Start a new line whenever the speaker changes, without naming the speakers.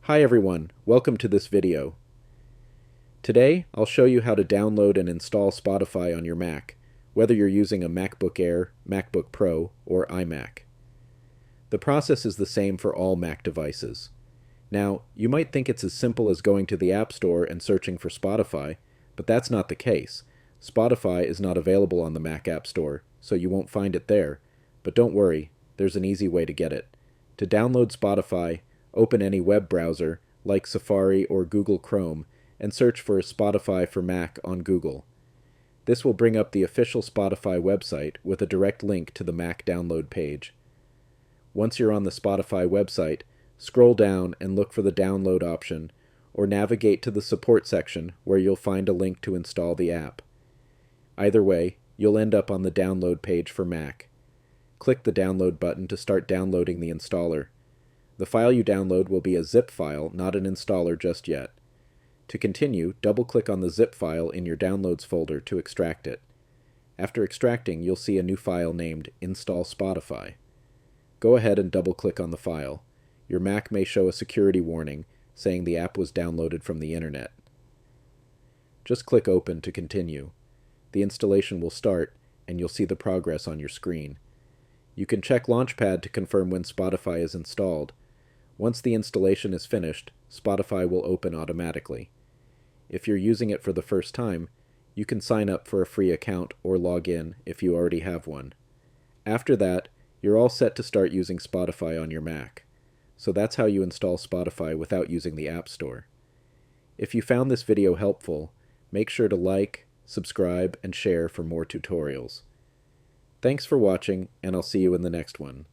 Hi everyone, welcome to this video. Today, I'll show you how to download and install Spotify on your Mac, whether you're using a MacBook Air, MacBook Pro, or iMac. The process is the same for all Mac devices. Now, you might think it's as simple as going to the App Store and searching for Spotify, but that's not the case. Spotify is not available on the Mac App Store, so you won't find it there, but don't worry, there's an easy way to get it. To download Spotify, open any web browser, like Safari or Google Chrome, and search for Spotify for Mac on Google. This will bring up the official Spotify website with a direct link to the Mac download page. Once you're on the Spotify website, scroll down and look for the download option, or navigate to the support section where you'll find a link to install the app. Either way, you'll end up on the download page for Mac. Click the download button to start downloading the installer. The file you download will be a zip file, not an installer just yet. To continue, double-click on the zip file in your Downloads folder to extract it. After extracting, you'll see a new file named Install Spotify. Go ahead and double-click on the file. Your Mac may show a security warning saying the app was downloaded from the internet. Just click Open to continue. The installation will start, and you'll see the progress on your screen. You can check Launchpad to confirm when Spotify is installed. Once the installation is finished, Spotify will open automatically. If you're using it for the first time, you can sign up for a free account or log in if you already have one. After that, you're all set to start using Spotify on your Mac. So that's how you install Spotify without using the App Store. If you found this video helpful, make sure to like, subscribe, and share for more tutorials. Thanks for watching, and I'll see you in the next one.